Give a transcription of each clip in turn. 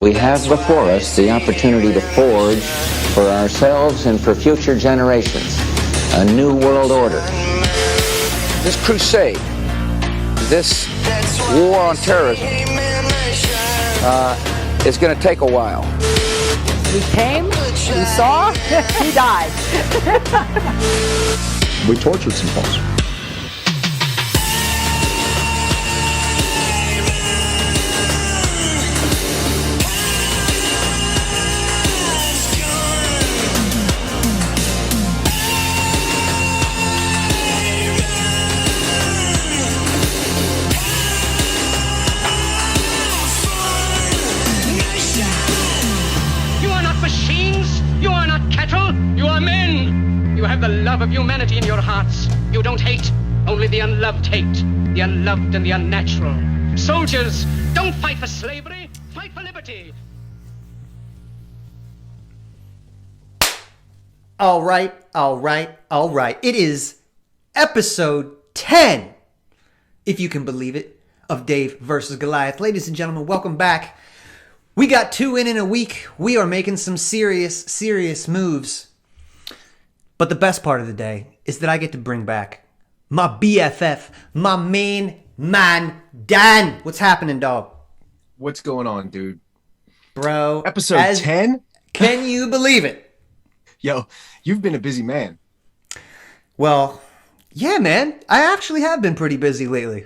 We have before us the opportunity to forge for ourselves and for future generations a new world order. This crusade, this war on terrorism, is going to take a while. We came, we saw, he died. We tortured some folks. You have the love of humanity in your hearts. You don't hate, only the unloved hate. The unloved and the unnatural. Soldiers, don't fight for slavery, fight for liberty. All right. It is episode 10, if you can believe it, of Dave versus Goliath. Ladies and gentlemen, welcome back. We got 2 in a week. We are making some serious moves. But the best part of the day is that I get to bring back my BFF, my main man, Dan. What's happening, dog? What's going on, dude? Bro. Episode 10? Can you believe it? Yo, you've been a busy man. Well, yeah, man. I actually have been pretty busy lately.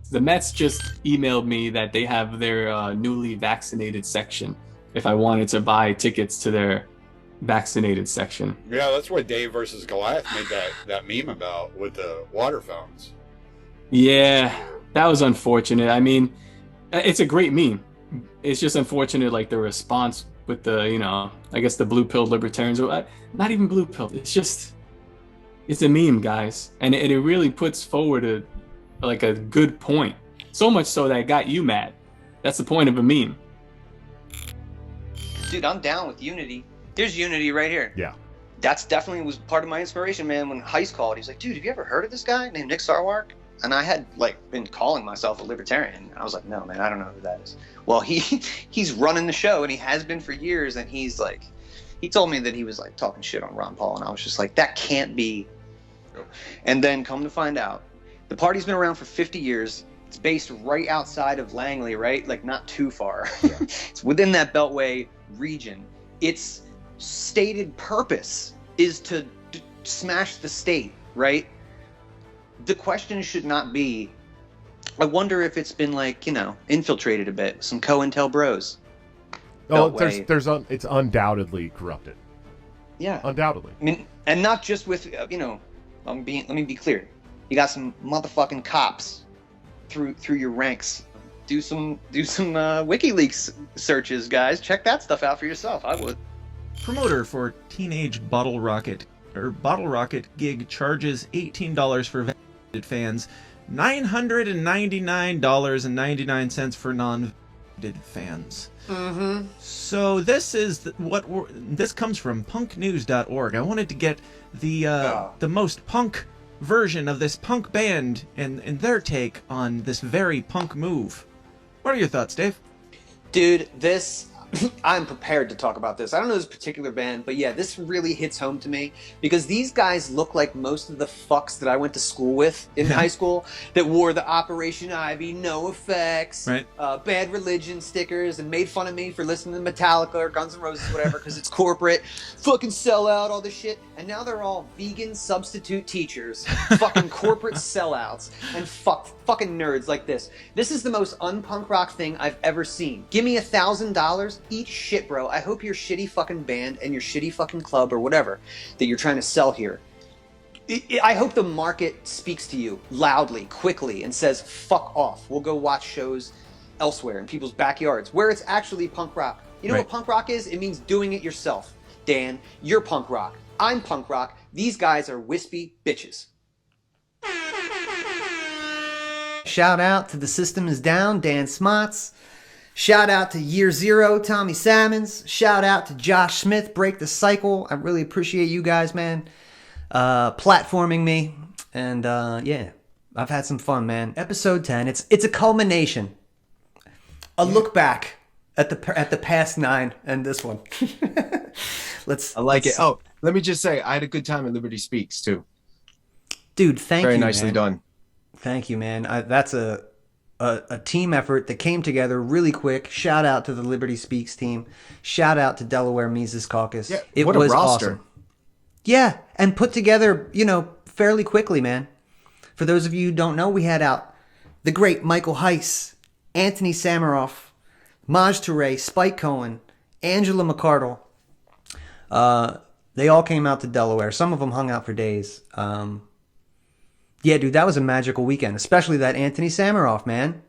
The Mets just emailed me that they have their newly vaccinated section if I wanted to buy tickets to their vaccinated section. Yeah, that's what Dave versus Goliath made that meme about with the water fountains. Yeah, that was unfortunate. I mean, it's a great meme. It's just unfortunate, like the response with the, I guess the blue pill libertarians, not even blue pill. It's a meme, guys. And it really puts forward a good point. So much so that it got you mad. That's the point of a meme. Dude, I'm down with unity. Here's unity right here. Yeah. That's definitely was part of my inspiration, man. When Heist called, he's like, dude, have you ever heard of this guy named Nick Sarwark? And I had been calling myself a libertarian. I was like, no, man, I don't know who that is. Well, he's running the show, and he has been for years. And he told me that he was talking shit on Ron Paul, and I was just like, that can't be. And then come to find out, the party's been around for 50 years. It's based right outside of Langley, right? Not too far. Yeah. It's within that Beltway region. Its stated purpose is to smash the state, right? The question should not be, I wonder if it's been infiltrated a bit with some COINTEL bros. Oh, it's undoubtedly corrupted. Yeah. Undoubtedly. I mean, and not just with, let me be clear. You got some motherfucking cops through your ranks. Do some WikiLeaks searches, guys. Check that stuff out for yourself. I would. Promoter for Teenage Bottle Rocket gig charges $18 for vaccinated fans, $999.99 for non-vaccinated fans. Mm-hmm. So this is this comes from punknews.org. I wanted to get the most punk version of this punk band and their take on this very punk move. What are your thoughts, Dave? Dude, I'm prepared to talk about this. I don't know this particular band, but yeah, this really hits home to me because these guys look like most of the fucks that I went to school with in high school that wore the Operation Ivy, No Effects, right. Bad Religion stickers and made fun of me for listening to Metallica or Guns N' Roses, whatever, because it's corporate, fucking sellout, all this shit. And now they're all vegan substitute teachers, fucking corporate sellouts, and fucking nerds like this. This is the most unpunk rock thing I've ever seen. Give me $1,000. Eat shit, bro. I hope your shitty fucking band and your shitty fucking club or whatever that you're trying to sell here, I hope the market speaks to you loudly, quickly, and says, fuck off. We'll go watch shows elsewhere in people's backyards where it's actually punk rock. You know what punk rock is? It means doing it yourself. Dan, you're punk rock. I'm punk rock. These guys are wispy bitches. Shout out to The System Is Down, Dan Smots. Shout out to Year Zero, Tommy Salmons. Shout out to Josh Smith, Break the Cycle. I really appreciate you guys, man, platforming me. And yeah, I've had some fun, man. Episode 10, it's a culmination. A look back at the past 9 and this one. I like it. Oh, let me just say, I had a good time at Liberty Speaks too. Dude, thank you. Very nicely done. Thank you, man. That's a team effort that came together really quick. Shout out to the Liberty Speaks team. Shout out to Delaware Mises Caucus. Yeah, it what was a roster. Awesome. Yeah, and put together, fairly quickly, man. For those of you who don't know, we had out the great Michael Heiss, Antony Sammeroff, Maj Touré, Spike Cohen, Angela McCardle. They all came out to Delaware. Some of them hung out for days. Yeah, dude, that was a magical weekend, especially that Antony Sammeroff, man.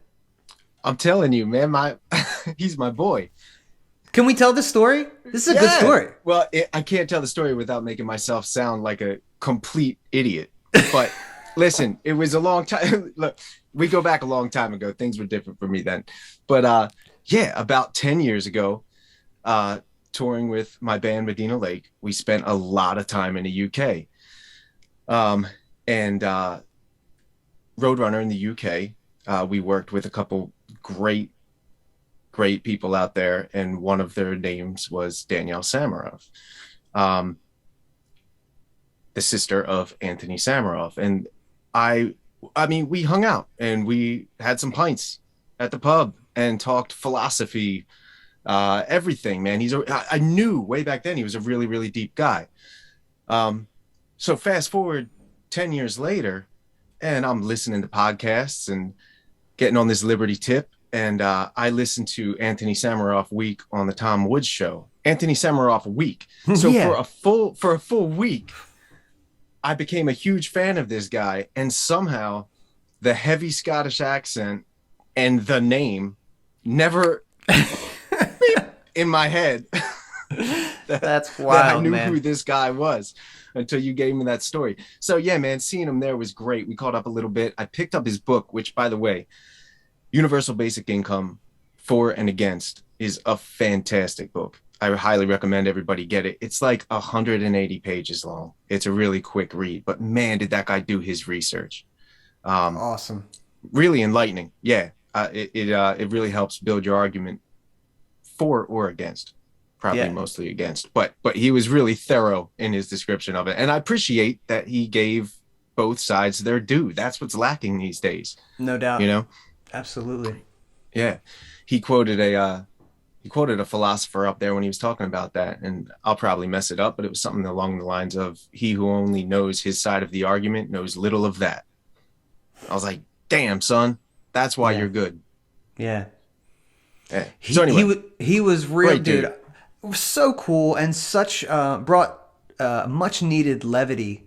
I'm telling you, man, he's my boy. Can we tell this story? This is a good story. Well, I can't tell the story without making myself sound like a complete idiot. But listen, it was a long time. Look, we go back a long time ago. Things were different for me then. But yeah, about 10 years ago, touring with my band Medina Lake, we spent a lot of time in the UK. And Roadrunner in the UK, we worked with a couple great people out there, and one of their names was Danielle Sammeroff, the sister of Antony Sammeroff. And I mean, we hung out and we had some pints at the pub and talked philosophy, everything, man. I knew way back then he was a really, really deep guy. So fast forward 10 years later, and I'm listening to podcasts and getting on this Liberty tip. And I listened to Antony Sammeroff Week on the Tom Woods Show. Antony Sammeroff Week. So for a full week, I became a huge fan of this guy. And somehow the heavy Scottish accent and the name never in my head. That's wild, that I knew man. who this guy was until you gave me that story. So yeah, man, seeing him there was great. We caught up a little bit. I picked up his book, which, by the way, Universal Basic Income For and Against is a fantastic book. I highly recommend everybody get it. It's like 180 pages long. It's a really quick read, but man, did that guy do his research. Awesome. Really enlightening. Yeah. It really helps build your argument for or against. Probably mostly against, but he was really thorough in his description of it. And I appreciate that he gave both sides their due. That's what's lacking these days. No doubt. You know? Absolutely. Yeah. He quoted a philosopher up there when he was talking about that, and I'll probably mess it up, but it was something along the lines of, he who only knows his side of the argument knows little of that. I was like, damn, son, that's why you're good. Yeah. Yeah. So anyway, he was real, great dude. So cool, and such brought much needed levity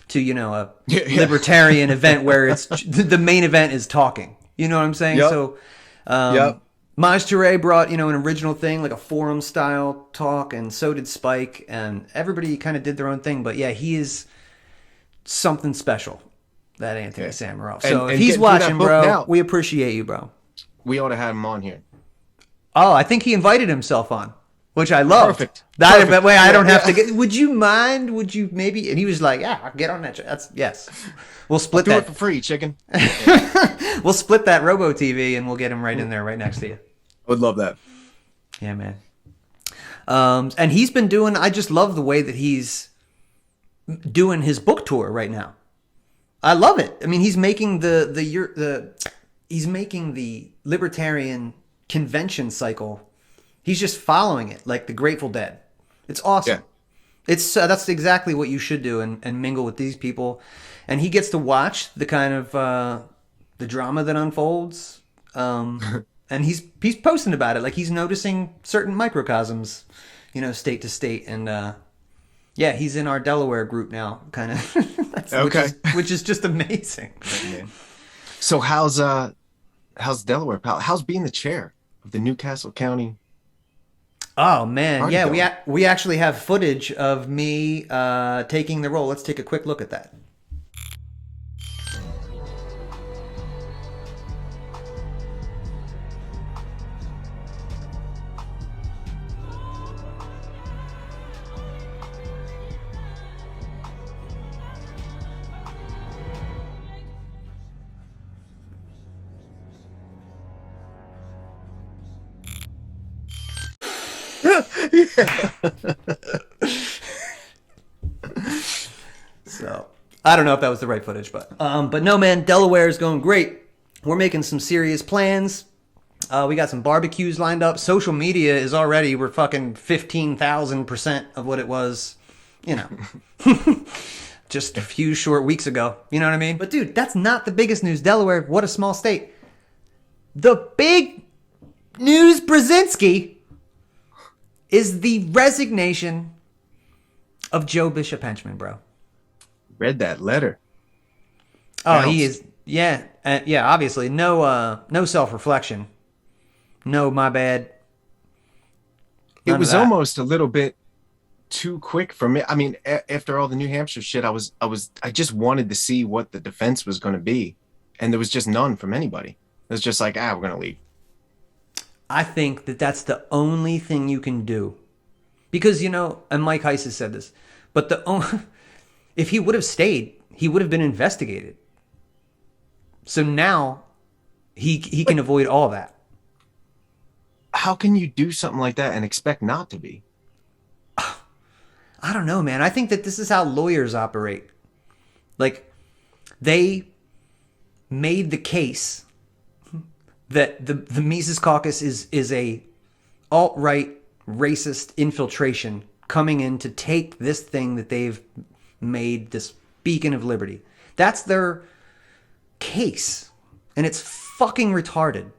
to a libertarian event where it's the main event is talking. You know what I'm saying? Yep. So, Maj Touré brought an original thing, like a forum style talk, and so did Spike, and everybody kind of did their own thing. But yeah, he is something special, that Antony Sammeroff. So if he's watching, bro, now, we appreciate you, bro. We ought to have him on here. Oh, I think he invited himself on. Which I love. Perfect. That way I don't have to get. Would you mind? Would you maybe? And he was like, "Yeah, I'll get on that." That's yes. We'll split I'll that. Do it for free, chicken. We'll split that Robo TV and we'll get him right in there, right next to you. I would love that. Yeah, man. And he's been doing. I just love the way that he's doing his book tour right now. I love it. I mean, he's making he's making the libertarian convention cycle. He's just following it like the Grateful Dead. It's awesome. Yeah. It's that's exactly what you should do and mingle with these people. And he gets to watch the kind of the drama that unfolds. And he's posting about it. Like he's noticing certain microcosms, state to state. And he's in our Delaware group now, kind of. Okay. Which is just amazing. So how's Delaware, pal? How's being the chair of the Newcastle County? Oh man, we actually have footage of me taking the role. Let's take a quick look at that. So I don't know if that was the right footage, but no, man, Delaware is going great. We're making some serious plans. We got some barbecues lined up. Social media is already, we're fucking 15,000% of what it was, you know, just a few short weeks ago. You know what I mean? But dude, that's not the biggest news. Delaware, what a small state. The big news, Brzezinski, is the resignation of Joe Bishop Henchman, bro. Read that letter. Oh, he is. Yeah. Yeah, obviously. No self-reflection. No, my bad. It was almost a little bit too quick for me. I mean, after all the New Hampshire shit, I just wanted to see what the defense was going to be. And there was just none from anybody. It was just like, we're going to leave. I think that that's the only thing you can do. Because, you know, and Mike Heiss has said this, but if he would have stayed, he would have been investigated. So now he can avoid all that. How can you do something like that and expect not to be? I don't know, man. I think that this is how lawyers operate. Like, they made the case that the Mises Caucus is a alt-right racist infiltration coming in to take this thing that they've made this beacon of liberty. That's their case. And it's fucking retarded.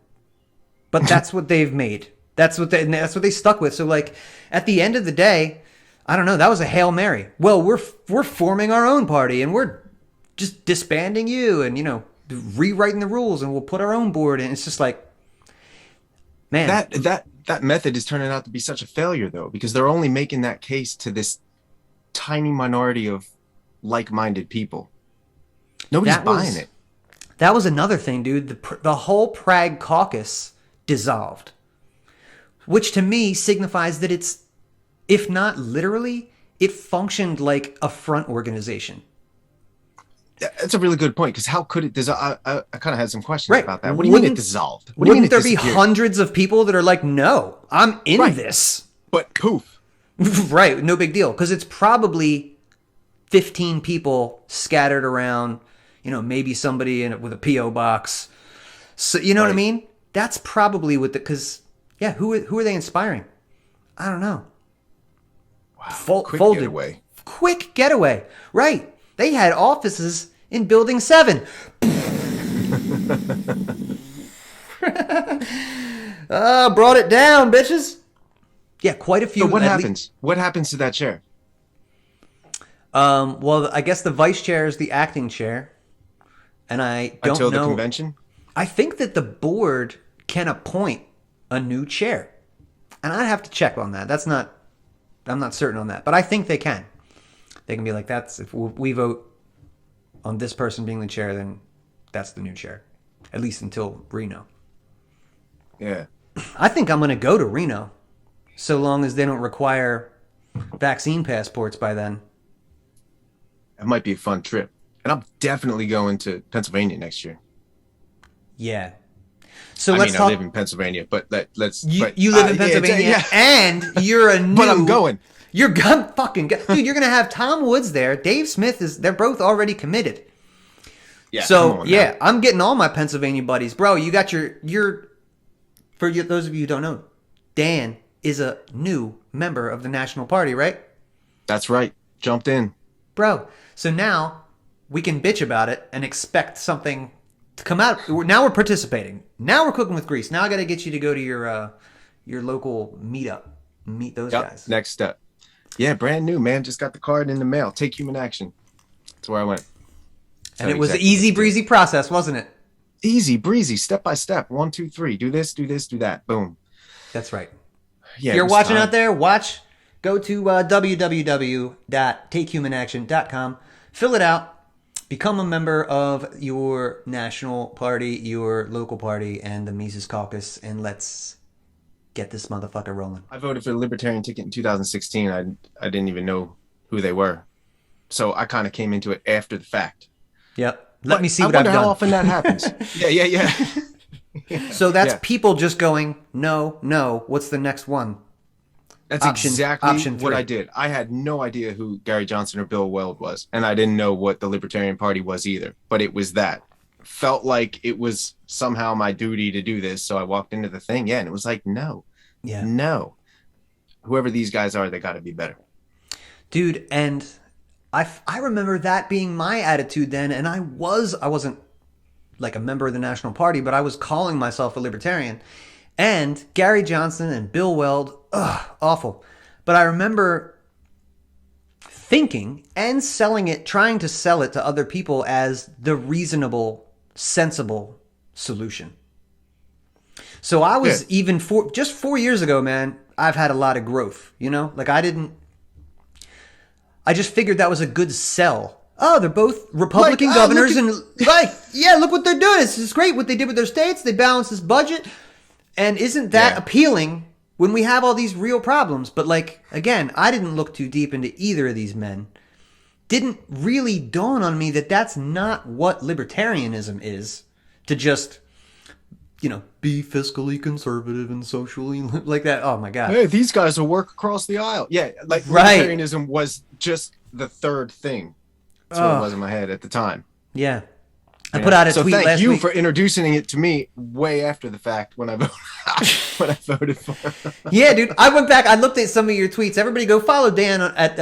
But that's what they've made. That's what they stuck with. So like at the end of the day, I don't know, that was a Hail Mary. Well, we're forming our own party and we're just disbanding you and, you know, rewriting the rules and we'll put our own board in. It's just like, man, that method is turning out to be such a failure though, because they're only making that case to this tiny minority of like-minded people. Nobody's buying it. That was another thing, dude. The whole Prague caucus dissolved, which to me signifies that it's, if not literally, it functioned like a front organization. That's a really good point, because how could it dissolve? I kind of had some questions about that. What do you mean it dissolved? Wouldn't there be hundreds of people that are like, no, I'm in this? But poof. Right, no big deal, because it's probably 15 people scattered around, you know, maybe somebody with a P.O. box. So, you know what I mean? That's probably what because, yeah, who are they inspiring? I don't know. Wow, quick getaway. Quick getaway. Right. They had offices in Building 7. Brought it down, bitches. Yeah, quite a few. So what happens? What happens to that chair? Well, I guess the vice chair is the acting chair. And I don't know. Until the convention? I think that the board can appoint a new chair. And I'd have to check on that. I'm not certain on that. But I think they can. They can be like, if we vote on this person being the chair, then that's the new chair. At least until Reno. Yeah. I think I'm going to go to Reno. So long as they don't require vaccine passports by then. It might be a fun trip. And I'm definitely going to Pennsylvania next year. Yeah. So I live in Pennsylvania, but let's. You live in Pennsylvania, and you're a new. But I'm going. You're gonna fucking go. Dude, you're gonna have Tom Woods there. Dave Smith they're both already committed. Yeah. So yeah, I'm getting all my Pennsylvania buddies, bro. You got your. Those of you who don't know, Dan is a new member of the National Party, right? That's right. Jumped in, bro. So now we can bitch about it and expect something to come out. Now we're participating. Now we're cooking with grease. Now I got to get you to go to your local meetup, meet those guys. Next step. Yeah, brand new, man. Just got the card in the mail. Take Human Action. That's where I went. And it was an easy breezy process, wasn't it? Easy breezy, step by step. 1, 2, 3. Do this, do this, do that. Boom. That's right. Yeah. You're watching out there. Watch. Go to www.takehumanaction.com. Fill it out. Become a member of your national party, your local party, and the Mises Caucus, and let's get this motherfucker rolling. I voted for the Libertarian ticket in 2016. I didn't even know who they were, so I kind of came into it after the fact. Yep. Let me see what I've done. I wonder how often that happens. Yeah. So that's people just going, no. What's the next one? That's exactly what I did. I had no idea who Gary Johnson or Bill Weld was, and I didn't know what the Libertarian Party was either. But it was that. Felt like it was somehow my duty to do this, so I walked into the thing. Yeah, and it was like, no. Whoever these guys are, they got to be better. Dude, and I remember that being my attitude then, and I wasn't like a member of the National Party, but I was calling myself a libertarian. And Gary Johnson and Bill Weld, awful. But I remember thinking and trying to sell it to other people as the reasonable, sensible solution. So I was even just 4 years ago, man, I've had a lot of growth, you know? Like I just figured that was a good sell. Oh, they're both Republican governors and look what they're doing. It's just great what they did with their states. They balanced this budget. And isn't that appealing when we have all these real problems? But like, again, I didn't look too deep into either of these men. Didn't really dawn on me that that's not what libertarianism is. To just, be fiscally conservative and socially like that. Oh my God. Hey, these guys will work across the aisle. Yeah, like libertarianism was just the third thing. That's what it was in my head at the time. Yeah. I put out a tweet last week. So thank you for introducing it to me way after the fact when I voted for it. Yeah, dude. I went back. I looked at some of your tweets. Everybody go follow Dan at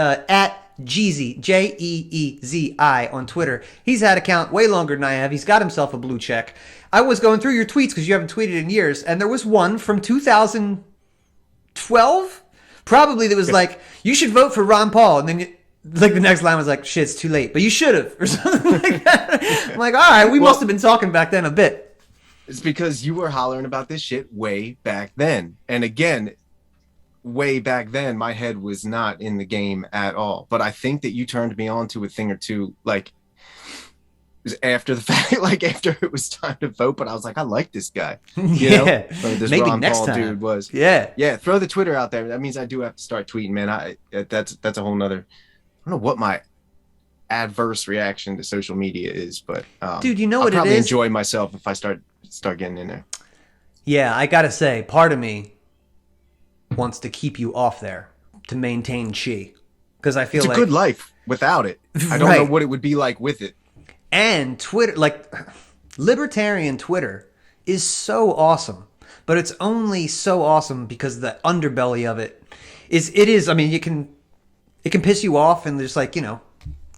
Jeezy, Jeezi on Twitter. He's had an account way longer than I have. He's got himself a blue check. I was going through your tweets because you haven't tweeted in years, and there was one from 2012, probably, that was like, you should vote for Ron Paul, and then like the next line was like, shit, it's too late, but you should have, or something like that. I'm like, all right, we must have been talking back then a bit. It's because you were hollering about this shit way back then. And again, way back then, my head was not in the game at all. But I think that you turned me on to a thing or two, like, it was after the fact, like after it was time to vote. But I was like, I like this guy. You know? This Maybe Ron next Paul time. dude was. Yeah. Throw the Twitter out there. That means I do have to start tweeting, man. That's a whole nother. I don't know what my adverse reaction to social media is, but dude, you know what it is? I'll probably enjoy myself if I start getting in there. Yeah, I gotta say, part of me wants to keep you off there to maintain chi, because I feel it's a good life without it. I don't know what it would be like with it. And Twitter, like libertarian Twitter, is so awesome, but it's only so awesome because the underbelly of it is. I mean, it can piss you off, and there's like,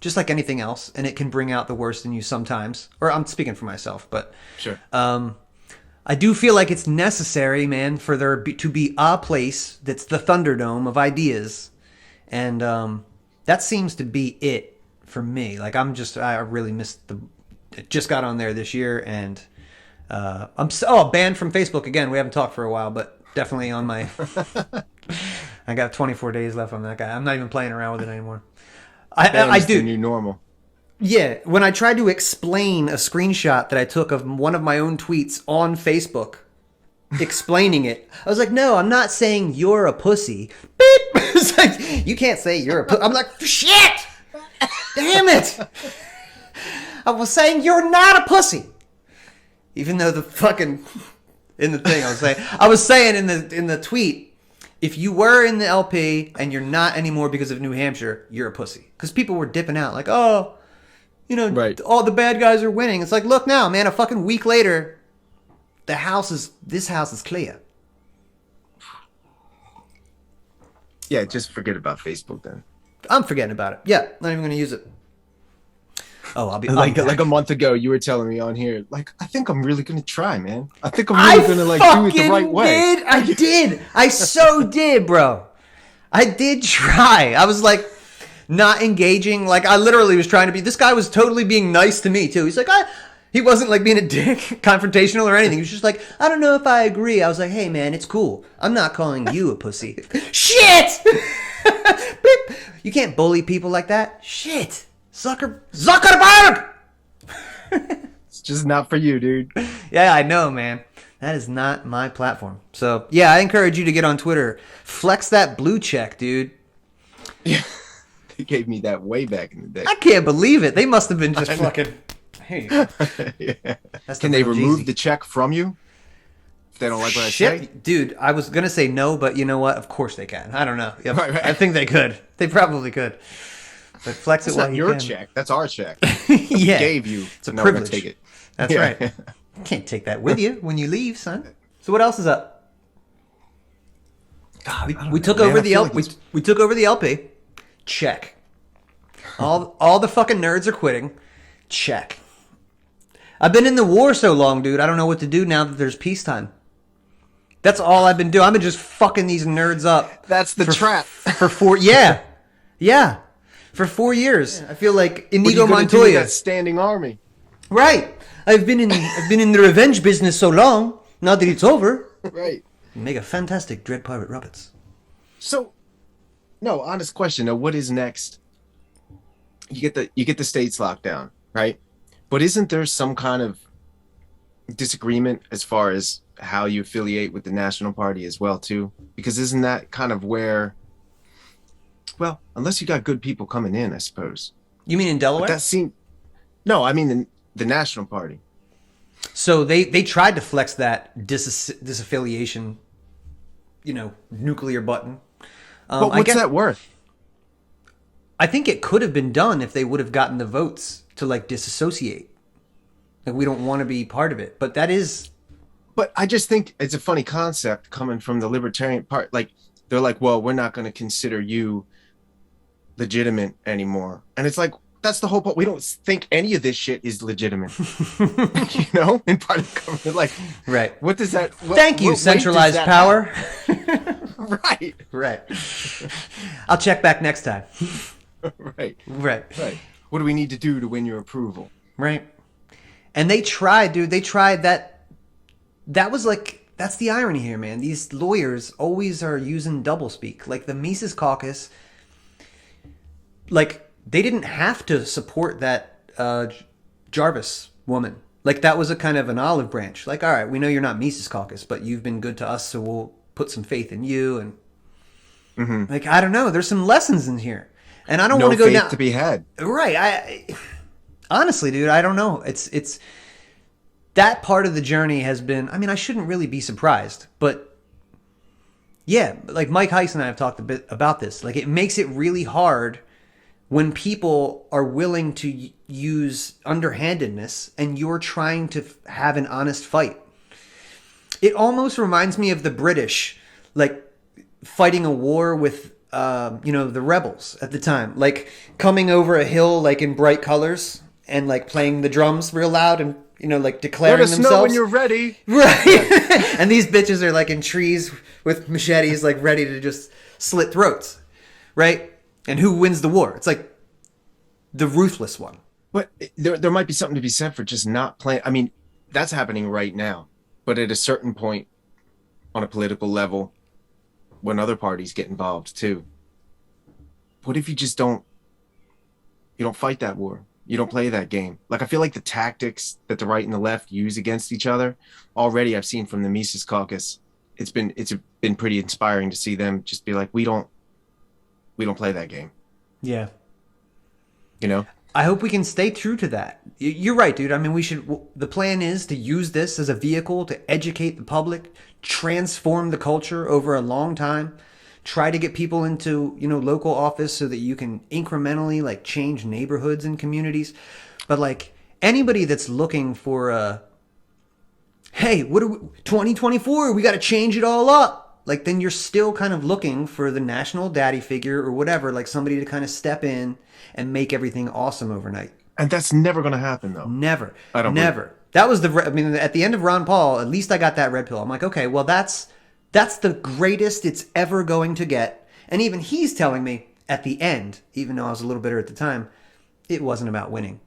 just like anything else, and it can bring out the worst in you sometimes. Or I'm speaking for myself, but sure. I do feel like it's necessary, man, for there to be a place that's the Thunderdome of ideas, and that seems to be it for me. Like I really missed it just got on there this year, and I'm banned from Facebook again. We haven't talked for a while, but definitely on my. I got 24 days left on that guy. I'm not even playing around with it anymore. I do. The new normal. Yeah, when I tried to explain a screenshot that I took of one of my own tweets on Facebook, explaining it, I was like, "No, I'm not saying you're a pussy." Beep. It's like, you can't say you're a pussy. I'm like, shit! Damn it! I was saying you're not a pussy, even though the fucking in the thing I was saying in the tweet. If you were in the LP and you're not anymore because of New Hampshire, you're a pussy. Because people were dipping out like, all the bad guys are winning. It's like, look now, man, a fucking week later, this house is clear. Yeah, just forget about Facebook then. I'm forgetting about it. Yeah, not even going to use it. Oh, I'll be like a month ago. You were telling me on here, like, I think I'm really gonna try, man. I think I'm really gonna do it the right way. I did. I so did, bro. I did try. I was like not engaging. Like I literally was trying to be. This guy was totally being nice to me too. He's like, he wasn't like being a dick, confrontational or anything. He was just like, I don't know if I agree. I was like, hey man, it's cool. I'm not calling you a pussy. Shit. Beep. You can't bully people like that. Shit. Zuckerberg! It's just not for you, dude. Yeah, I know, man. That is not my platform. So, yeah, I encourage you to get on Twitter. Flex that blue check, dude. Yeah, they gave me that way back in the day. I can't believe it. They must have been just fucking... Hey. Yeah. Can they remove the check from you? If they don't like what I say? Dude, I was going to say no, but you know what? Of course they can. I don't know. Yep. Right. I think they could. They probably could. But flex That's it while not you your can. check. That's our check. Yeah. Gave you. It's a No, we're gonna privilege. take it. That's Yeah. right. You can't take that with you when you leave, son. So what else is up? God, We took over the we took over the LP. Check. All the fucking nerds are quitting. Check. I've been in the war so long, dude. I don't know what to do now that there's peacetime. That's all I've been doing. I've been just fucking these nerds up. That's the trap. For 4 yeah. For 4 years. I feel like Inigo Montoya. That standing army. Right. I've been in the revenge business so long. Now that it's over. Right. Make a fantastic Dread Pirate Roberts. So, no, honest question though. What is next? You get the states locked down, right? But isn't there some kind of disagreement as far as how you affiliate with the National Party as well too? Because isn't that kind of where? Well, unless you got good people coming in, I suppose. You mean in Delaware? No, I mean the National Party. So they tried to flex that disaffiliation, nuclear button. But what's that worth? I think it could have been done if they would have gotten the votes to disassociate. Like, we don't want to be part of it, but that is. But I just think it's a funny concept coming from the Libertarian part. Like, they're like, well, we're not going to consider you legitimate anymore. And it's like, that's the whole point. We don't think any of this shit is legitimate. In part of government. Like, right. What does that... Thank you, centralized power. Right. I'll check back next time. Right. What do we need to do to win your approval? Right. And they tried, dude. They tried that. That was that's the irony here, man. These lawyers always are using doublespeak. Like the Mises Caucus, they didn't have to support that Jarvis woman. That was a kind of an olive branch. All right, we know you're not Mises Caucus, but you've been good to us, so we'll put some faith in you. And I don't know. There's some lessons in here. And I don't want to go down. To be had. Right. Honestly, dude, I don't know. It's that part of the journey has been. I mean, I shouldn't really be surprised, but yeah, Mike Heiss and I have talked a bit about this. It makes it really hard when people are willing to use underhandedness and you're trying to have an honest fight. It almost reminds me of the British, fighting a war with. The rebels at the time, coming over a hill, in bright colors and playing the drums real loud and, declaring Let us themselves. know when you're ready. Right. And these bitches are in trees with machetes, ready to just slit throats. Right. And who wins the war? It's the ruthless one. But there might be something to be said for just not playing. I mean, that's happening right now. But at a certain point on a political level, when other parties get involved too. What if you just don't fight that war? You don't play that game. I feel like the tactics that the right and the left use against each other already I've seen from the Mises Caucus. It's been pretty inspiring to see them just be like, we don't play that game. Yeah. I hope we can stay true to that. You're right, dude. I mean, the plan is to use this as a vehicle to educate the public, transform the culture over a long time, try to get people into, local office so that you can incrementally change neighborhoods and communities. But anybody that's looking for hey, 2024, we got to change it all up. Then you're still kind of looking for the national daddy figure or whatever, somebody to kind of step in and make everything awesome overnight. And that's never going to happen, though. Never. I don't. Never. That was at the end of Ron Paul, at least I got that red pill. I'm like, okay, well, that's the greatest it's ever going to get. And even he's telling me at the end, even though I was a little bitter at the time, it wasn't about winning.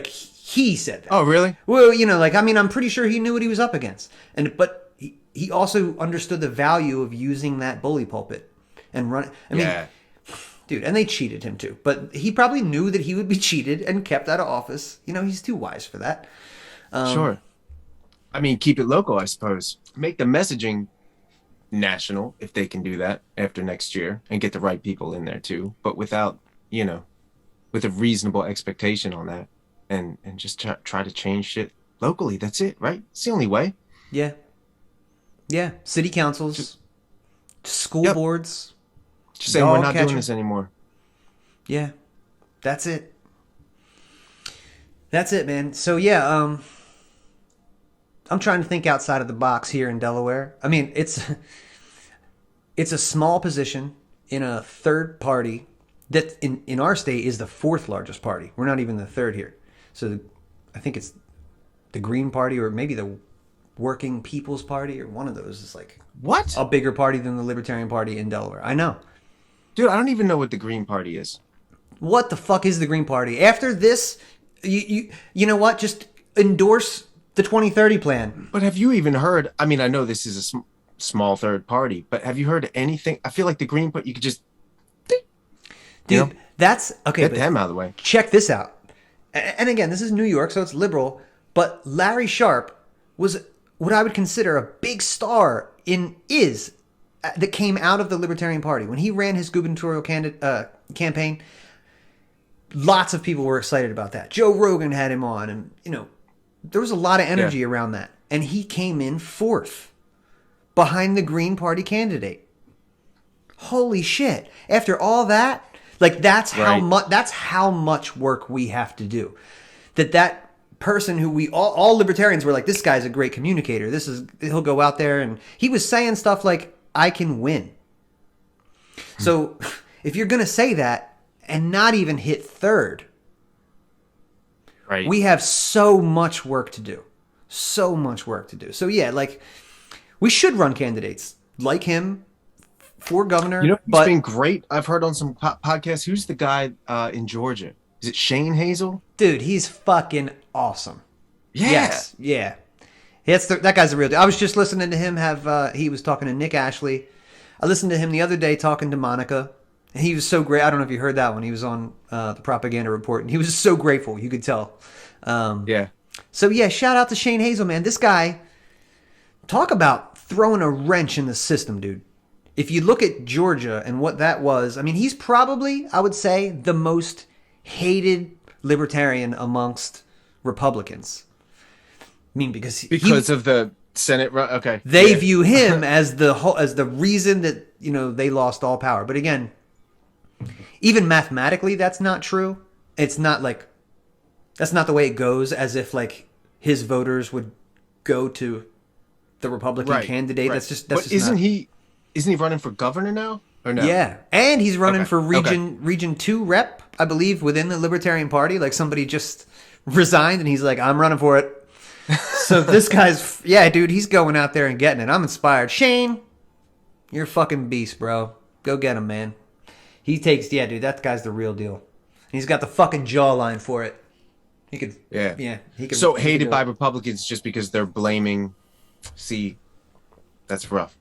He said that. Oh, really? Well, I'm pretty sure he knew what he was up against. But he also understood the value of using that bully pulpit and run. I mean, dude, and they cheated him too. But he probably knew that he would be cheated and kept out of office. He's too wise for that. Sure. I mean, keep it local, I suppose. Make the messaging national, if they can do that after next year, and get the right people in there too. But without, with a reasonable expectation on that, and just try to change shit locally. That's it, right? It's the only way. Yeah. Yeah, city councils, school boards. Just saying we're not doing this anymore. Yeah, that's it. That's it, man. So yeah, I'm trying to think outside of the box here in Delaware. I mean, it's a small position in a third party that in our state is the fourth largest party. We're not even the third here. So I think it's the Green Party or maybe the Working People's Party or one of those is like what? A bigger party than the Libertarian Party in Delaware. I know. Dude, I don't even know what the Green Party is. What the fuck is the Green Party? After this, you know what? Just endorse the 2030 plan. But have you even heard? I mean, I know this is a small third party, but have you heard anything? I feel like the Green Party, you could just, dude, that's okay. Get them out of the way. Check this out. And again, this is New York, so it's liberal. But Larry Sharpe was what I would consider a big star that came out of the Libertarian Party when he ran his gubernatorial campaign. Lots of people were excited about that. Joe Rogan had him on, and there was a lot of energy around that. And he came in fourth behind the Green Party candidate. Holy shit. After all that, that's how much work we have to do. That person who we all libertarians were like, this guy's a great communicator. He'll go out there, and he was saying stuff like, I can win. So if you're going to say that and not even hit third, right, we have so much work to do. So much work to do. So yeah, we should run candidates like him for governor. It's been great. I've heard on some podcasts. Who's the guy in Georgia? Is it Shane Hazel? Dude, he's fucking awesome. Yeah. Yes. Yeah. That guy's the real deal. I was just listening to him he was talking to Nick Ashley. I listened to him the other day talking to Monica. And he was so great. I don't know if you heard that one. He was on the Propaganda Report, and he was so grateful. You could tell. Yeah. So yeah, shout out to Shane Hazel, man. This guy, talk about throwing a wrench in the system, dude. If you look at Georgia and what that was, I mean, he's probably, I would say, the most hated libertarian amongst Republicans. I mean, because of the Senate. Okay. They view him as the reason that they lost all power. But again, even mathematically, that's not true. It's not that's not the way it goes. As if his voters would go to the Republican candidate. Right. That's isn't he running for governor now? Or no? Yeah, and he's running for Region 2 rep, I believe, within the Libertarian Party. Somebody just resigned, and he's like, I'm running for it. So this guy's, dude, he's going out there and getting it. I'm inspired. Shane, you're a fucking beast, bro. Go get him, man. He takes, dude, that guy's the real deal. And he's got the fucking jawline for it. He could, he could. So hated by Republicans just because they're blaming. See, that's rough.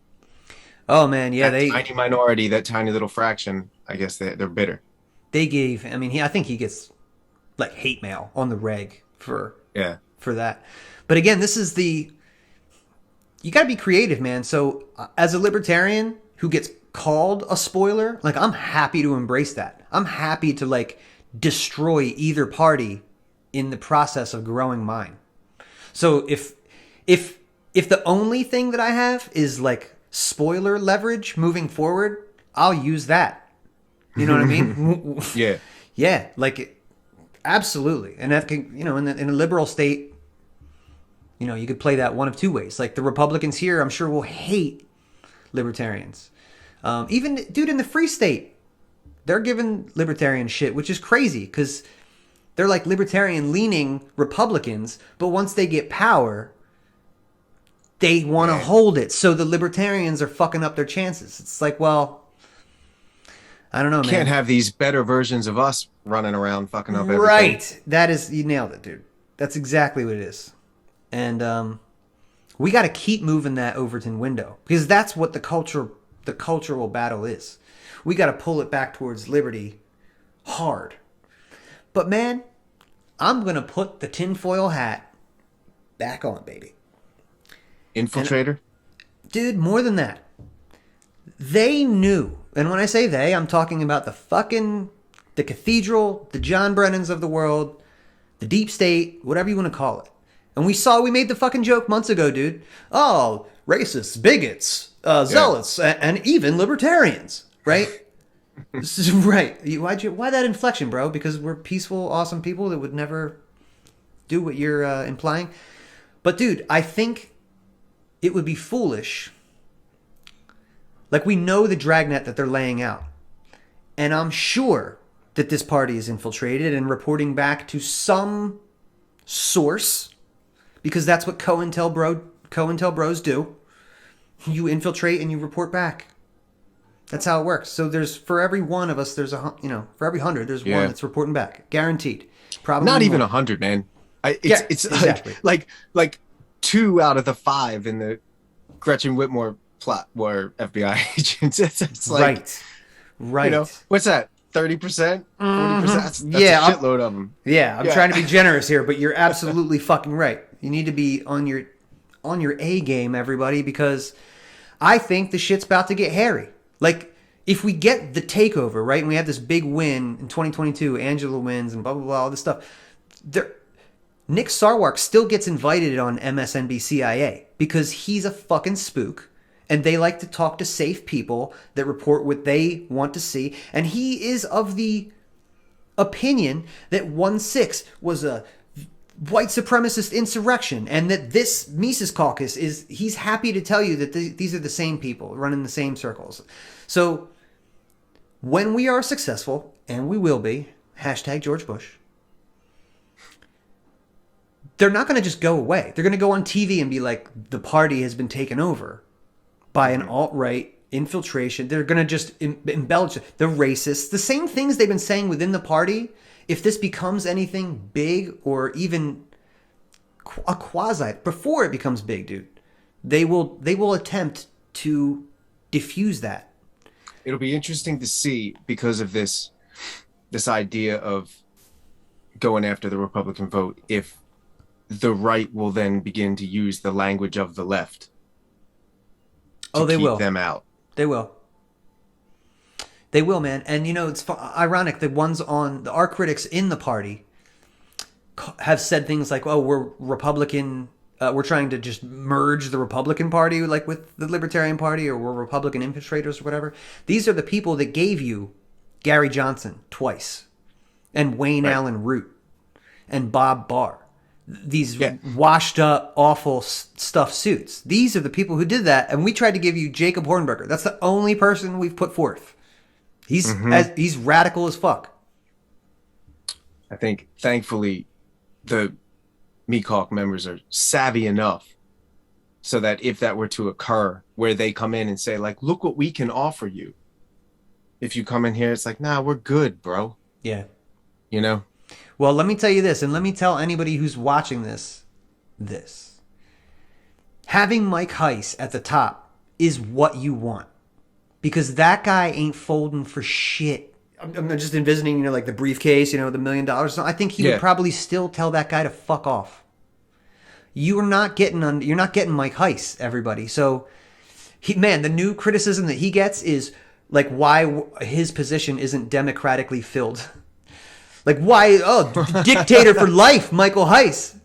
Oh man, yeah, that tiny minority, that tiny little fraction. I guess they're bitter. They gave. I mean, I think he gets hate mail on the reg for that. But again, this is you got to be creative, man. So as a libertarian who gets called a spoiler, I'm happy to embrace that. I'm happy to destroy either party in the process of growing mine. So if the only thing that I have is spoiler leverage moving forward, I'll use that. You know what I mean? Yeah. Yeah, absolutely. And that can, in a liberal state, you could play that one of two ways. The Republicans here, I'm sure, will hate libertarians. Even, dude, in the free state, they're giving libertarians shit, which is crazy because they're libertarian-leaning Republicans, but once they get power, they want to hold it. So the libertarians are fucking up their chances. It's well, I don't know, man. Can't have these better versions of us running around fucking up everything. Right. You nailed it, dude. That's exactly what it is. And we got to keep moving that Overton window because that's what the cultural battle is. We got to pull it back towards liberty hard. But man, I'm going to put the tinfoil hat back on, baby. Infiltrator? Dude, more than that. They knew, and when I say they, I'm talking about the cathedral, the John Brennans of the world, the deep state, whatever you want to call it. And we made the fucking joke months ago, dude. Oh, racists, bigots, zealots, and even libertarians, right? Right. Why that inflection, bro? Because we're peaceful, awesome people that would never do what you're implying. But dude, I think it would be foolish. Like, we know the dragnet that they're laying out. And I'm sure that this party is infiltrated and reporting back to some source, because that's what COINTEL bros do. You infiltrate and you report back. That's how it works. So there's, for every one of us, there's for every 100, there's one that's reporting back, guaranteed. Probably not even more. 100, man. It's exactly. like 2 out of the 5 in the Gretchen Whitmore plot were FBI agents. It's like, right. You know, what's that? 30%, 40%. That's a shitload of them. I'm trying to be generous here, but you're absolutely fucking right. You need to be on your A game, everybody, because I think the shit's about to get hairy. Like, if we get the takeover, right, and we have this big win in 2022, Angela wins and blah, blah, blah, all this stuff, Nick Sarwark still gets invited on MSNBC because he's a fucking spook, and they like to talk to safe people that report what they want to see, and he is of the opinion that 1/6 was a white supremacist insurrection, and that this Mises Caucus he's happy to tell you that these are the same people running the same circles. So when we are successful, and we will be, #George Bush, they're not going to just go away. They're going to go on TV and be like, the party has been taken over by an alt-right infiltration. They're going to just embellish the racists, the same things they've been saying within the party. If this becomes anything big or even a quasi, before it becomes big, dude, they will attempt to diffuse that. It'll be interesting to see, because of this idea of going after the Republican vote, if the right will then begin to use the language of the left to keep them out. They will. They will, man. And, you know, it's ironic. The ones our critics in the party have said things like, oh, we're Republican. We're trying to just merge the Republican Party like with the Libertarian Party, or we're Republican infiltrators or whatever. These are the people that gave you Gary Johnson twice, and Wayne Allen Root, and Bob Barr. These washed up, awful stuffed suits. These are the people who did that, and we tried to give you Jacob Hornberger. That's the only person we've put forth. He's radical as fuck. I think, thankfully, the MECOC members are savvy enough so that if that were to occur, where they come in and say, like, look what we can offer you. If you come in here, it's like, nah, we're good, bro. Yeah. You know? Well, let me tell you this, and let me tell anybody who's watching this. Having Mike Heiss at the top is what you want. Because that guy ain't folding for shit. I'm just envisioning, you know, like the briefcase, you know, the $1 million. I think he would probably still tell that guy to fuck off. You're not getting Mike Heiss, everybody. So, the new criticism that he gets is like why his position isn't democratically filled. Like, why? Oh, dictator for life, Michael Heiss.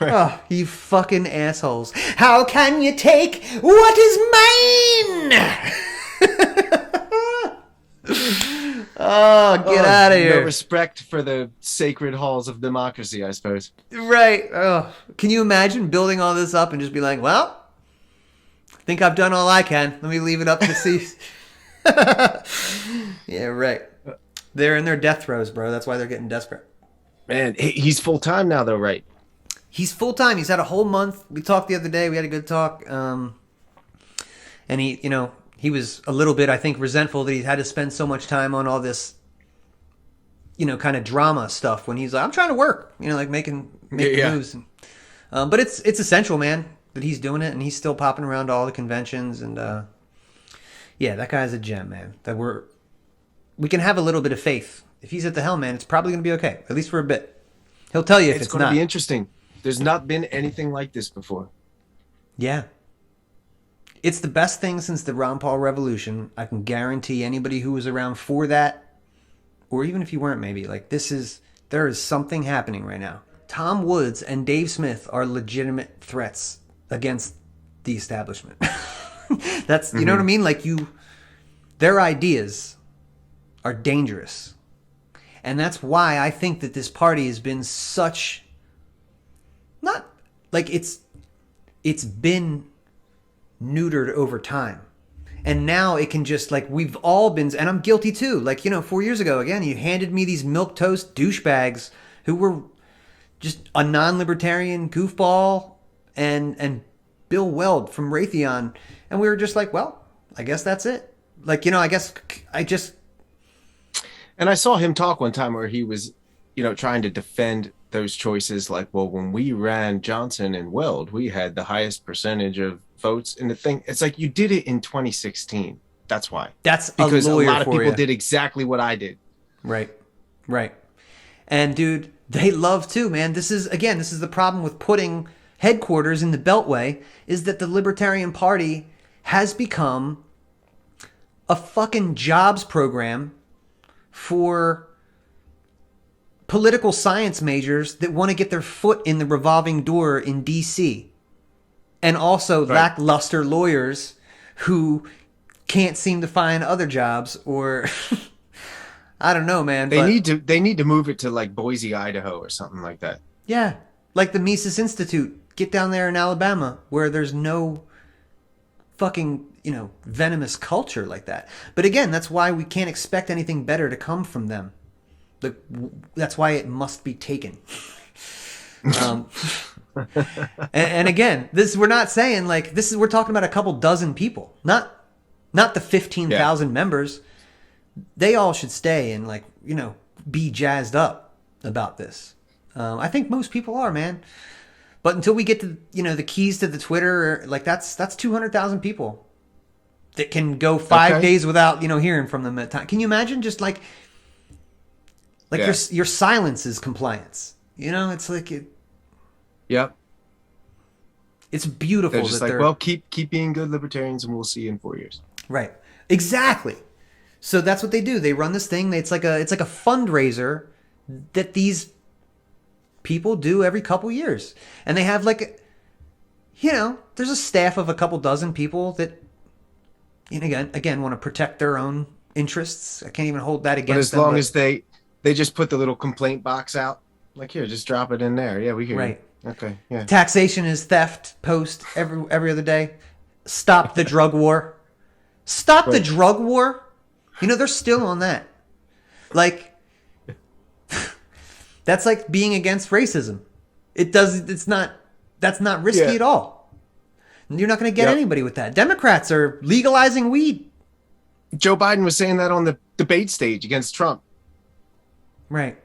Right. Oh, you fucking assholes. How can you take what is mine? Oh, get out of here. No respect for the sacred halls of democracy, I suppose. Right. Oh, can you imagine building all this up and just be like, well, I think I've done all I can. Let me leave it up to see. Yeah, right. They're in their death throes, bro. That's why they're getting desperate. Man, he's full-time now, though, right? He's full-time. He's had a whole month. We talked the other day. We had a good talk. And he was a little bit, I think, resentful that he had to spend so much time on all this, kind of drama stuff when he's like, I'm trying to work, like making moves. But it's essential, man, that he's doing it, and he's still popping around to all the conventions. And, that guy's a gem, man. We can have a little bit of faith. If he's at the helm, man, it's probably going to be okay, at least for a bit. He'll tell you if it's not. It's going to be interesting. There's not been anything like this before. Yeah. It's the best thing since the Ron Paul Revolution. I can guarantee anybody who was around for that, or even if you weren't, maybe, there is something happening right now. Tom Woods and Dave Smith are legitimate threats against the establishment. That's, you know what I mean? Like their ideas are dangerous. And that's why I think that this party has been such, not like it's been neutered over time. And now it can just, like, we've all been, and I'm guilty too. Like, 4 years ago, again, you handed me these milquetoast douchebags who were just a non-libertarian goofball and Bill Weld from Raytheon. And we were just like, well, I guess that's it. Like, And I saw him talk one time where he was, trying to defend those choices. Like, well, when we ran Johnson and Weld, we had the highest percentage of votes in the thing. It's like, you did it in 2016. That's why. That's because a lot of people you. did exactly what I did. Right. And dude, they love too, man. This is the problem with putting headquarters in the Beltway, is that the Libertarian Party has become a fucking jobs program for political science majors that want to get their foot in the revolving door in DC. And also lackluster lawyers who can't seem to find other jobs, or I don't know, man. They need to move it to like Boise, Idaho or something like that. Yeah. Like the Mises Institute. Get down there in Alabama where there's no fucking, venomous culture like that. But again, that's why we can't expect anything better to come from them. That's why it must be taken. And again, we're not saying like we're talking about a couple dozen people, not the 15,000 members. They all should stay and be jazzed up about this. I think most people are, man. But until we get to the keys to the Twitter, like that's 200,000 people that can go 5 days without hearing from them at a time. Can you imagine just your silence is compliance? It's like it. Yep. It's beautiful. They're just well, keep being good libertarians, and we'll see you in 4 years. Right. Exactly. So that's what they do. They run this thing. It's like a fundraiser that these people do every couple years, and they have there's a staff of a couple dozen people that, again want to protect their own interests. I can't even hold that against them. But as long as they just put the little complaint box out, like, here, just drop it in there. Yeah, we hear right. You. Okay, yeah. Taxation is theft. Post every other day. Stop the drug war. Stop the drug war. They're still on that. Like, that's like being against racism. That's not risky at all. You're not going to get anybody with that. Democrats are legalizing weed. Joe Biden was saying that on the debate stage against Trump. Right.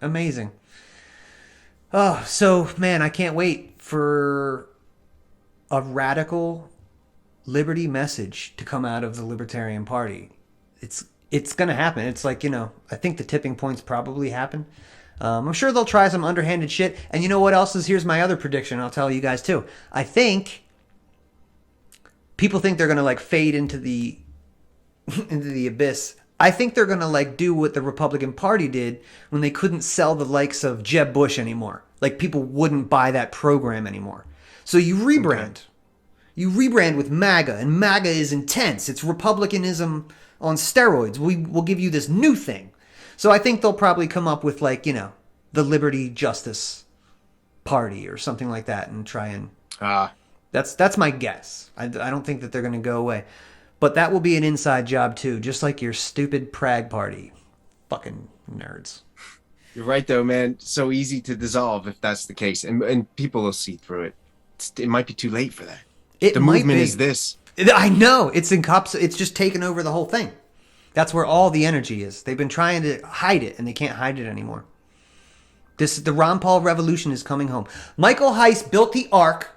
Amazing. Oh, so man, I can't wait for a radical liberty message to come out of the Libertarian Party. It's going to happen. It's like, I think the tipping point's probably happened. I'm sure they'll try some underhanded shit. And you know what else is? Here's my other prediction. I'll tell you guys too. I think people think they're going to fade into the abyss. I think they're going to do what the Republican Party did when they couldn't sell the likes of Jeb Bush anymore. Like, people wouldn't buy that program anymore. So you rebrand. Okay. You rebrand with MAGA, and MAGA is intense. It's Republicanism on steroids. We'll give you this new thing. So I think they'll probably come up with the Liberty Justice Party or something like that and try and... That's my guess. I don't think that they're going to go away. But that will be an inside job too, just like your stupid Prague Party. Fucking nerds. You're right though, man. So easy to dissolve if that's the case. And people will see through it. It might be too late for that. The movement is this. I know. It's just taken over the whole thing. That's where all the energy is. They've been trying to hide it, and they can't hide it anymore. The Ron Paul revolution is coming home. Michael Heiss built the ark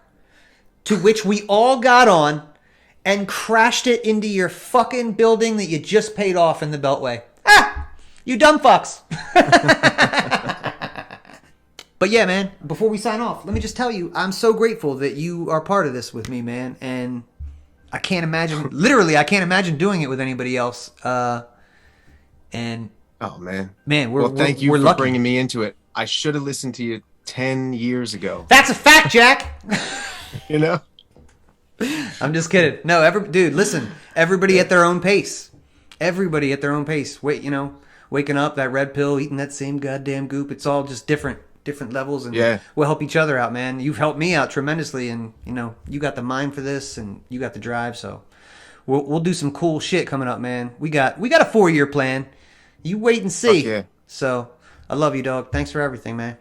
to which we all got on and crashed it into your fucking building that you just paid off in the Beltway. You dumb fucks. But yeah, man, before we sign off, let me just tell you, I'm so grateful that you are part of this with me, man. And I can't imagine, literally, I can't imagine doing it with anybody else. And oh, man. Man, thank you for lucky. Bringing me into it. I should have listened to you 10 years ago. That's a fact, Jack. You know? I'm just kidding. No, dude, listen. Everybody at their own pace. Everybody at their own pace. Waking up, that red pill, eating that same goddamn goop. It's all just different levels, and we'll help each other out, man. You've helped me out tremendously, and you got the mind for this, and you got the drive. So we'll do some cool shit coming up, man. We got a 4-year plan. You wait and see. Yeah. So I love you, dog. Thanks for everything, man.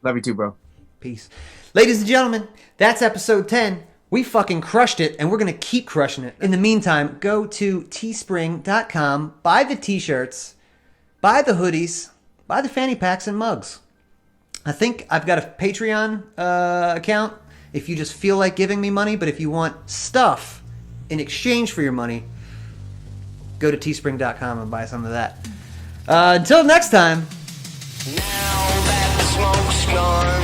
Love you too, bro. Peace. Ladies and gentlemen, that's episode 10. We fucking crushed it, and we're going to keep crushing it. In the meantime, go to teespring.com, buy the t-shirts, buy the hoodies, buy the fanny packs and mugs. I think I've got a Patreon account if you just feel like giving me money, but if you want stuff in exchange for your money, go to teespring.com and buy some of that. Until next time. Now that the smoke's gone.